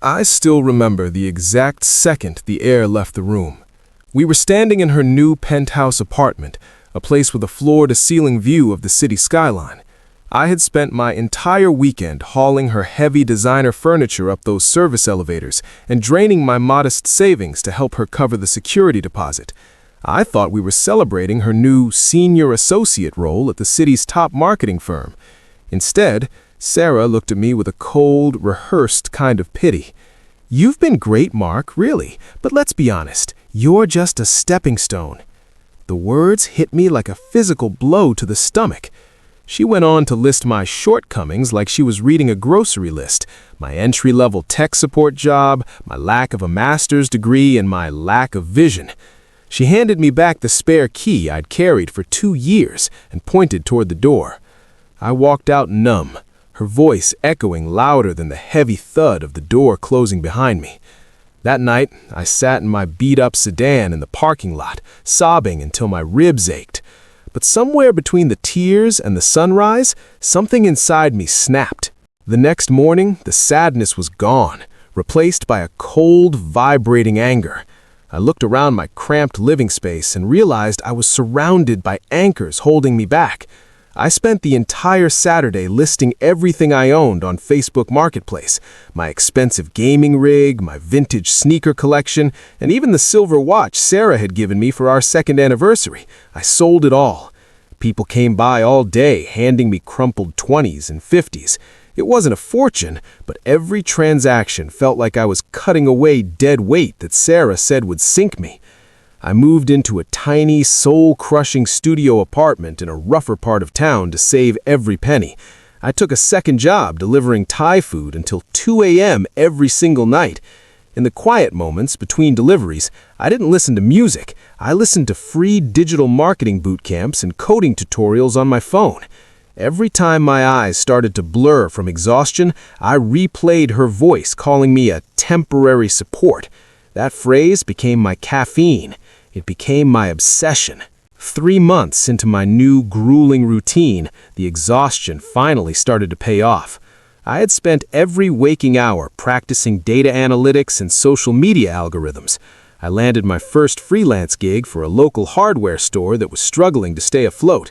I still remember the exact second the air left the room. We were standing in her new penthouse apartment, a place with a floor-to-ceiling view of the city skyline. I had spent my entire weekend hauling her heavy designer furniture up those service elevators and draining my modest savings to help her cover the security deposit. I thought we were celebrating her new senior associate role at the city's top marketing firm. Instead, Sarah looked at me with a cold, rehearsed kind of pity. "You've been great, Mark, really, but let's be honest, you're just a stepping stone." The words hit me like a physical blow to the stomach. She went on to list my shortcomings like she was reading a grocery list: my entry-level tech support job, my lack of a master's degree, and my lack of vision. She handed me back the spare key I'd carried for 2 years and pointed toward the door. I walked out numb, her voice echoing louder than the heavy thud of the door closing behind me. That night, I sat in my beat-up sedan in the parking lot, sobbing until my ribs ached. But somewhere between the tears and the sunrise, something inside me snapped. The next morning, the sadness was gone, replaced by a cold, vibrating anger. I looked around my cramped living space and realized I was surrounded by anchors holding me back. I spent the entire Saturday listing everything I owned on Facebook Marketplace: my expensive gaming rig, my vintage sneaker collection, and even the silver watch Sarah had given me for our second anniversary. I sold it all. People came by all day, handing me crumpled 20s and 50s. It wasn't a fortune, but every transaction felt like I was cutting away dead weight that Sarah said would sink me. I moved into a tiny, soul-crushing studio apartment in a rougher part of town to save every penny. I took a second job delivering Thai food until 2 a.m. every single night. In the quiet moments between deliveries, I didn't listen to music. I listened to free digital marketing boot camps and coding tutorials on my phone. Every time my eyes started to blur from exhaustion, I replayed her voice calling me a temporary support. That phrase became my caffeine. It became my obsession. 3 months into my new grueling routine, the exhaustion finally started to pay off. I had spent every waking hour practicing data analytics and social media algorithms. I landed my first freelance gig for a local hardware store that was struggling to stay afloat.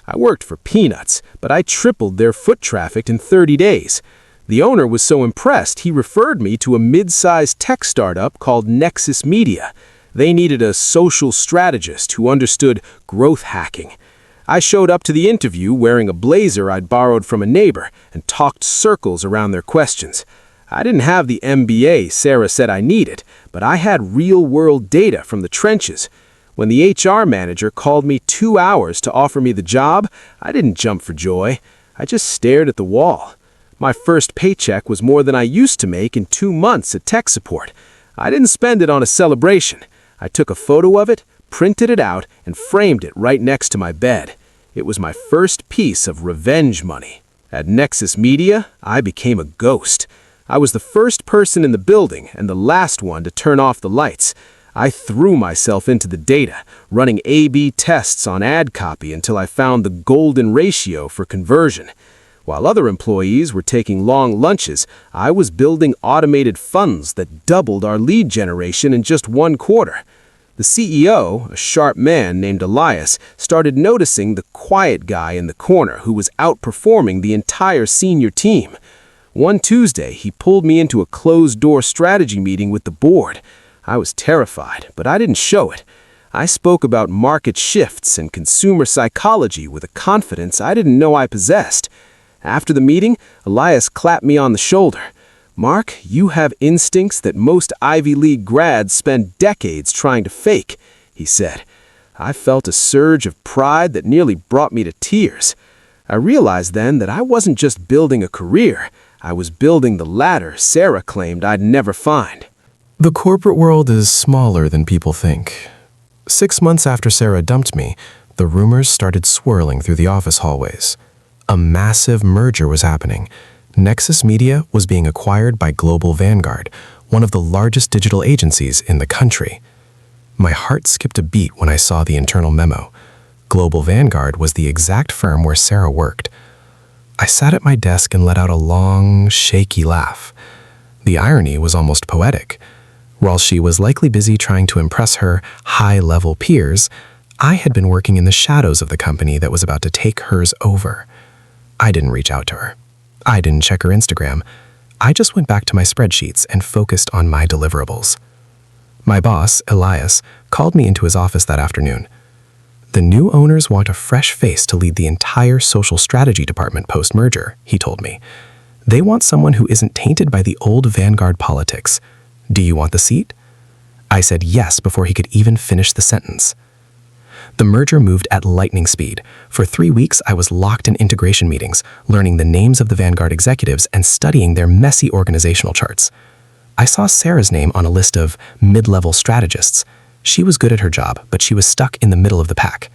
I worked for peanuts, but I tripled their foot traffic in 30 days. The owner was so impressed, he referred me to a mid-sized tech startup called Nexus Media. They needed a social strategist who understood growth hacking. I showed up to the interview wearing a blazer I'd borrowed from a neighbor and talked circles around their questions. I didn't have the MBA Sarah said I needed, but I had real-world data from the trenches. When the HR manager called me 2 hours to offer me the job, I didn't jump for joy. I just stared at the wall. My first paycheck was more than I used to make in 2 months at tech support. I didn't spend it on a celebration. I took a photo of it, printed it out, and framed it right next to my bed. It was my first piece of revenge money. At Nexus Media, I became a ghost. I was the first person in the building and the last one to turn off the lights. I threw myself into the data, running A/B tests on ad copy until I found the golden ratio for conversion. While other employees were taking long lunches, I was building automated funnels that doubled our lead generation in just 1 quarter. The CEO, a sharp man named Elias, started noticing the quiet guy in the corner who was outperforming the entire senior team. One Tuesday, he pulled me into a closed-door strategy meeting with the board. I was terrified, but I didn't show it. I spoke about market shifts and consumer psychology with a confidence I didn't know I possessed. After the meeting, Elias clapped me on the shoulder. "Mark, you have instincts that most Ivy League grads spend decades trying to fake," he said. I felt a surge of pride that nearly brought me to tears. I realized then that I wasn't just building a career. I was building the ladder Sarah claimed I'd never find. The corporate world is smaller than people think. 6 months after Sarah dumped me, the rumors started swirling through the office hallways. A massive merger was happening. Nexus Media was being acquired by Global Vanguard, one of the largest digital agencies in the country. My heart skipped a beat when I saw the internal memo. Global Vanguard was the exact firm where Sarah worked. I sat at my desk and let out a long, shaky laugh. The irony was almost poetic. While she was likely busy trying to impress her high-level peers, I had been working in the shadows of the company that was about to take hers over. I didn't reach out to her. I didn't check her Instagram. I just went back to my spreadsheets and focused on my deliverables. My boss, Elias, called me into his office that afternoon. The new owners want a fresh face to lead the entire social strategy department post-merger, he told me. They want someone who isn't tainted by the old Vanguard politics. Do you want the seat? I said yes before he could even finish the sentence. The merger moved at lightning speed. For 3 weeks, I was locked in integration meetings, learning the names of the Vanguard executives and studying their messy organizational charts. I saw Sarah's name on a list of mid-level strategists. She was good at her job, but she was stuck in the middle of the pack.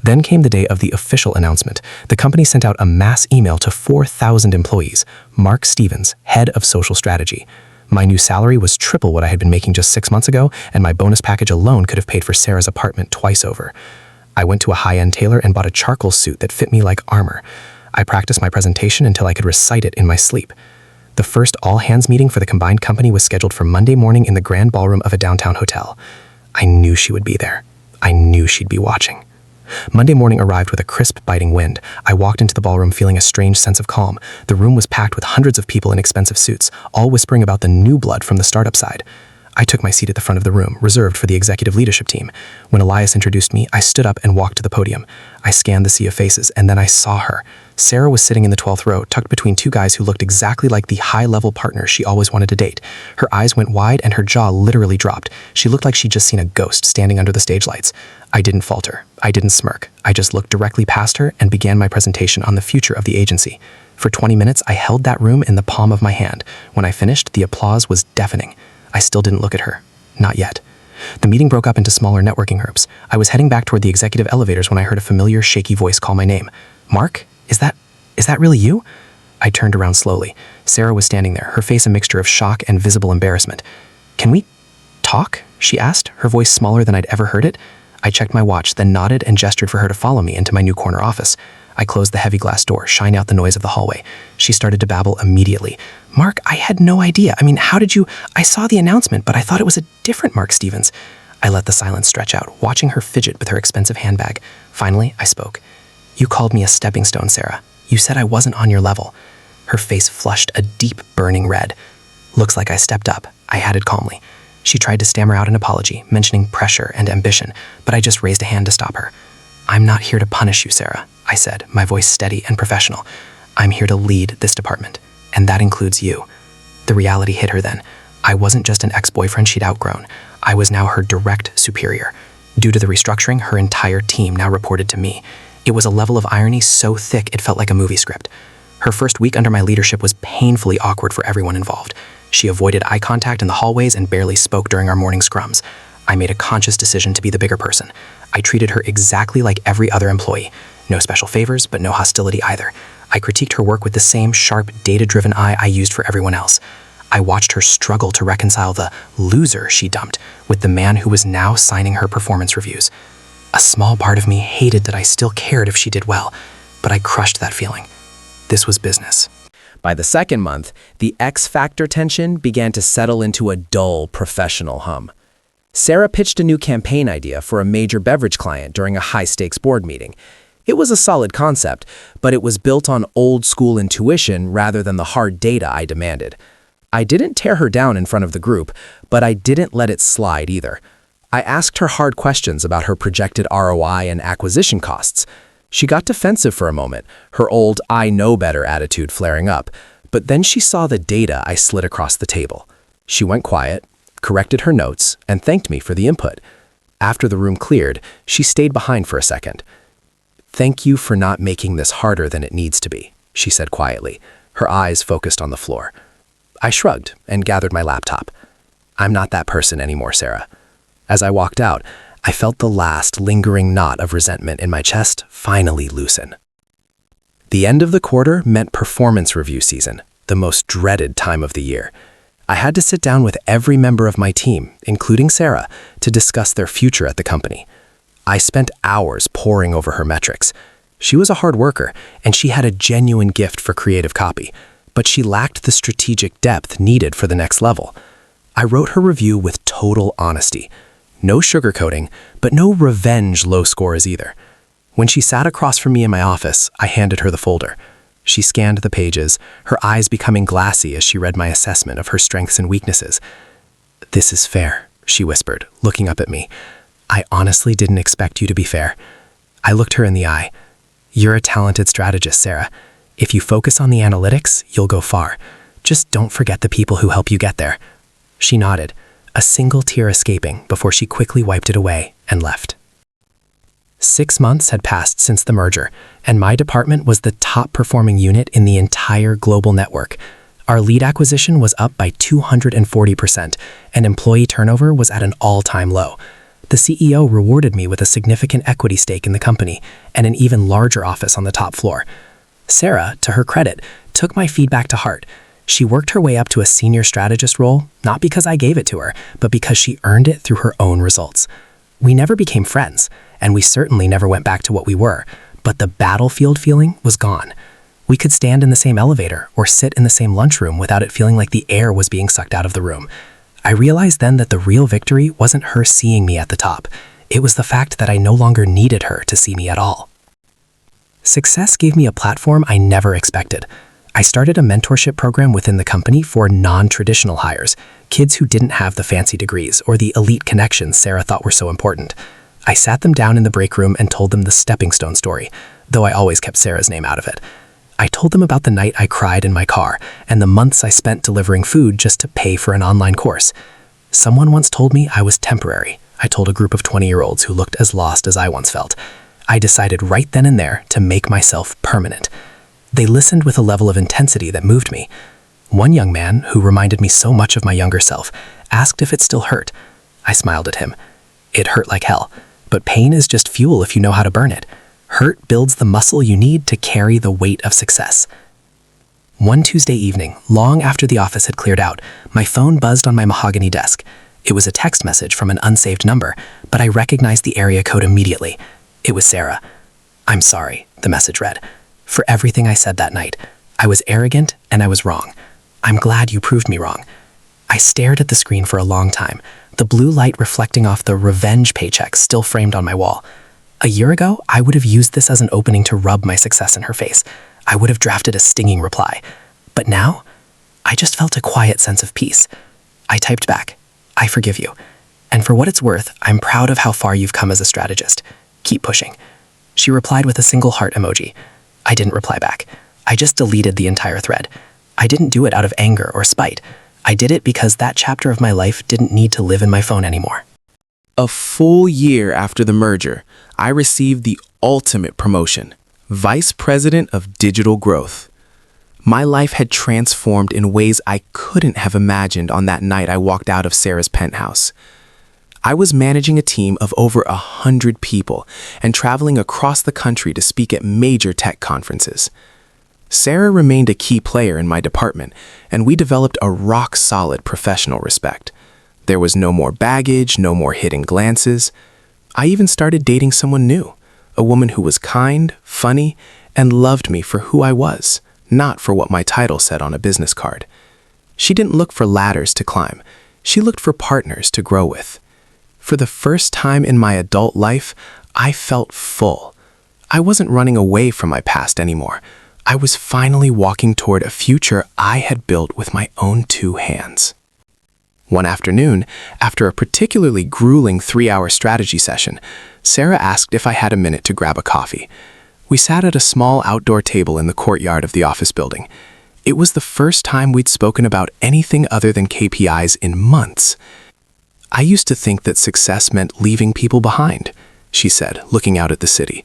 Then came the day of the official announcement. The company sent out a mass email to 4,000 employees. Mark Stevens, head of social strategy. My new salary was triple what I had been making just 6 months ago, and my bonus package alone could have paid for Sarah's apartment twice over. I went to a high-end tailor and bought a charcoal suit that fit me like armor. I practiced my presentation until I could recite it in my sleep. The first all-hands meeting for the combined company was scheduled for Monday morning in the grand ballroom of a downtown hotel. I knew she would be there. I knew she'd be watching. Monday morning arrived with a crisp, biting wind. I walked into the ballroom feeling a strange sense of calm. The room was packed with hundreds of people in expensive suits, all whispering about the new blood from the startup side. I took my seat at the front of the room, reserved for the executive leadership team. When Elias introduced me, I stood up and walked to the podium. I scanned the sea of faces, and then I saw her. Sarah was sitting in the 12th row, tucked between two guys who looked exactly like the high-level partners she always wanted to date. Her eyes went wide and her jaw literally dropped. She looked like she'd just seen a ghost standing under the stage lights. I didn't falter. I didn't smirk. I just looked directly past her and began my presentation on the future of the agency. For 20 minutes, I held that room in the palm of my hand. When I finished, the applause was deafening. I still didn't look at her. Not yet. The meeting broke up into smaller networking groups. I was heading back toward the executive elevators when I heard a familiar, shaky voice call my name. Mark? Is that really you? I turned around slowly. Sarah was standing there, her face a mixture of shock and visible embarrassment. Can we talk? She asked, her voice smaller than I'd ever heard it. I checked my watch, then nodded and gestured for her to follow me into my new corner office. I closed the heavy glass door, shine out the noise of the hallway. She started to babble immediately. Mark, I had no idea. How did you? I saw the announcement, but I thought it was a different Mark Stevens. I let the silence stretch out, watching her fidget with her expensive handbag. Finally, I spoke. You called me a stepping stone, Sarah. You said I wasn't on your level. Her face flushed a deep, burning red. Looks like I stepped up, I added calmly. She tried to stammer out an apology, mentioning pressure and ambition, but I just raised a hand to stop her. I'm not here to punish you, Sarah, I said, my voice steady and professional. I'm here to lead this department, and that includes you. The reality hit her then. I wasn't just an ex-boyfriend she'd outgrown. I was now her direct superior. Due to the restructuring, her entire team now reported to me. It was a level of irony so thick it felt like a movie script. Her first week under my leadership was painfully awkward for everyone involved. She avoided eye contact in the hallways and barely spoke during our morning scrums. I made a conscious decision to be the bigger person. I treated her exactly like every other employee. No special favors, but no hostility either. I critiqued her work with the same sharp, data-driven eye I used for everyone else. I watched her struggle to reconcile the loser she dumped with the man who was now signing her performance reviews. A small part of me hated that I still cared if she did well, but I crushed that feeling. This was business. By the second month, the X-Factor tension began to settle into a dull, professional hum. Sarah pitched a new campaign idea for a major beverage client during a high-stakes board meeting. It was a solid concept, but it was built on old-school intuition rather than the hard data I demanded. I didn't tear her down in front of the group, but I didn't let it slide either. I asked her hard questions about her projected ROI and acquisition costs. She got defensive for a moment, her old I know better attitude flaring up, but then she saw the data I slid across the table. She went quiet, corrected her notes, and thanked me for the input. After the room cleared, she stayed behind for a second. "Thank you for not making this harder than it needs to be," she said quietly, her eyes focused on the floor. I shrugged and gathered my laptop. I'm not that person anymore, Sarah. As I walked out, I felt the last lingering knot of resentment in my chest finally loosen. The end of the quarter meant performance review season, the most dreaded time of the year. I had to sit down with every member of my team, including Sarah, to discuss their future at the company. I spent hours poring over her metrics. She was a hard worker, and she had a genuine gift for creative copy. but she lacked the strategic depth needed for the next level. I wrote her review with total honesty. No sugarcoating, but no revenge low scores either. When she sat across from me in my office, I handed her the folder. She scanned the pages, her eyes becoming glassy as she read my assessment of her strengths and weaknesses. "This is fair," she whispered, looking up at me. "I honestly didn't expect you to be fair." I looked her in the eye. "You're a talented strategist, Sarah. If you focus on the analytics, you'll go far. Just don't forget the people who help you get there." She nodded, a single tear escaping before she quickly wiped it away and left. 6 months had passed since the merger, and my department was the top-performing unit in the entire global network. Our lead acquisition was up by 240%, and employee turnover was at an all-time low. The CEO rewarded me with a significant equity stake in the company and an even larger office on the top floor. Sarah, to her credit, took my feedback to heart. She worked her way up to a senior strategist role, not because I gave it to her, but because she earned it through her own results. We never became friends, and we certainly never went back to what we were, but the battlefield feeling was gone. We could stand in the same elevator or sit in the same lunchroom without it feeling like the air was being sucked out of the room. I realized then that the real victory wasn't her seeing me at the top. It was the fact that I no longer needed her to see me at all. Success gave me a platform I never expected. I started a mentorship program within the company for non-traditional hires, kids who didn't have the fancy degrees or the elite connections Sarah thought were so important. I sat them down in the break room and told them the stepping stone story, though I always kept Sarah's name out of it. I told them about the night I cried in my car and the months I spent delivering food just to pay for an online course. Someone once told me I was temporary. I told a group of 20-year-olds who looked as lost as I once felt. I decided right then and there to make myself permanent. They listened with a level of intensity that moved me. One young man, who reminded me so much of my younger self, asked if it still hurt. I smiled at him. It hurt like hell, but pain is just fuel if you know how to burn it. Hurt builds the muscle you need to carry the weight of success. One Tuesday evening, long after the office had cleared out, my phone buzzed on my mahogany desk. It was a text message from an unsaved number, but I recognized the area code immediately. It was Sarah. "I'm sorry," the message read, "for everything I said that night. I was arrogant and I was wrong. I'm glad you proved me wrong." I stared at the screen for a long time, the blue light reflecting off the revenge paycheck still framed on my wall. A year ago, I would have used this as an opening to rub my success in her face. I would have drafted a stinging reply. But now, I just felt a quiet sense of peace. I typed back, "I forgive you. And for what it's worth, I'm proud of how far you've come as a strategist. Keep pushing." She replied with a single heart emoji. I didn't reply back. I just deleted the entire thread. I didn't do it out of anger or spite. I did it because that chapter of my life didn't need to live in my phone anymore. A full year after the merger, I received the ultimate promotion, Vice President of Digital Growth. My life had transformed in ways I couldn't have imagined on that night I walked out of Sarah's penthouse. I was managing a team of over 100 people and traveling across the country to speak at major tech conferences. Sarah remained a key player in my department, and we developed a rock-solid professional respect. There was no more baggage, no more hidden glances. I even started dating someone new, a woman who was kind, funny, and loved me for who I was, not for what my title said on a business card. She didn't look for ladders to climb. She looked for partners to grow with. For the first time in my adult life, I felt full. I wasn't running away from my past anymore. I was finally walking toward a future I had built with my own 2 hands. One afternoon, after a particularly grueling 3-hour strategy session, Sarah asked if I had a minute to grab a coffee. We sat at a small outdoor table in the courtyard of the office building. It was the first time we'd spoken about anything other than KPIs in months. "I used to think that success meant leaving people behind," she said, looking out at the city.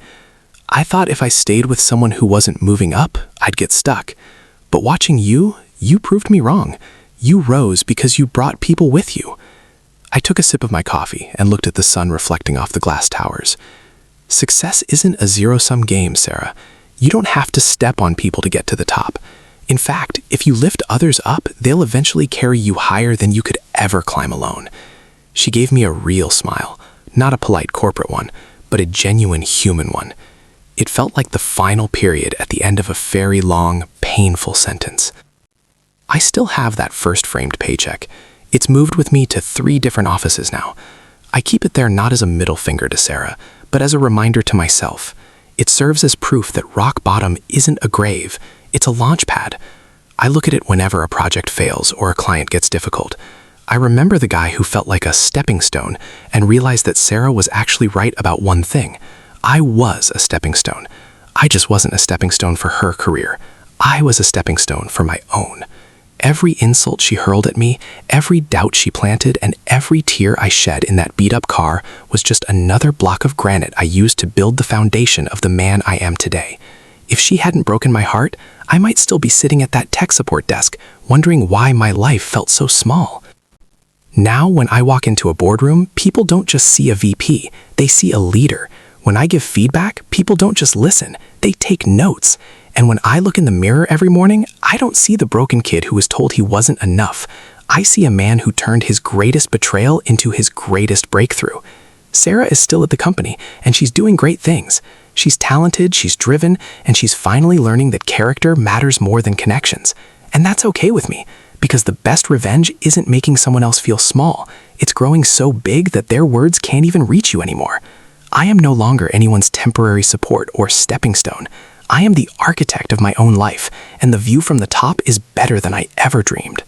"I thought if I stayed with someone who wasn't moving up, I'd get stuck. But watching you proved me wrong. You rose because you brought people with you." I took a sip of my coffee and looked at the sun reflecting off the glass towers. Success isn't a zero-sum game, Sarah. You don't have to step on people to get to the top. In fact, if you lift others up, they'll eventually carry you higher than you could ever climb alone. She gave me a real smile, not a polite corporate one, but a genuine human one. It felt like the final period at the end of a very long, painful sentence. I still have that first framed paycheck. It's moved with me to 3 different offices now. I keep it there not as a middle finger to Sarah, but as a reminder to myself. It serves as proof that rock bottom isn't a grave, it's a launch pad. I look at it whenever a project fails or a client gets difficult. I remember the guy who felt like a stepping stone and realized that Sarah was actually right about one thing. I was a stepping stone. I just wasn't a stepping stone for her career. I was a stepping stone for my own. Every insult she hurled at me, every doubt she planted, and every tear I shed in that beat-up car was just another block of granite I used to build the foundation of the man I am today. If she hadn't broken my heart, I might still be sitting at that tech support desk, wondering why my life felt so small. Now, when I walk into a boardroom, people don't just see a VP, they see a leader. When I give feedback, people don't just listen, they take notes. And when I look in the mirror every morning, I don't see the broken kid who was told he wasn't enough. I see a man who turned his greatest betrayal into his greatest breakthrough. Sarah is still at the company, and she's doing great things. She's talented, she's driven, and she's finally learning that character matters more than connections. And that's okay with me, because the best revenge isn't making someone else feel small. It's growing so big that their words can't even reach you anymore. I am no longer anyone's temporary support or stepping stone. I am the architect of my own life, and the view from the top is better than I ever dreamed.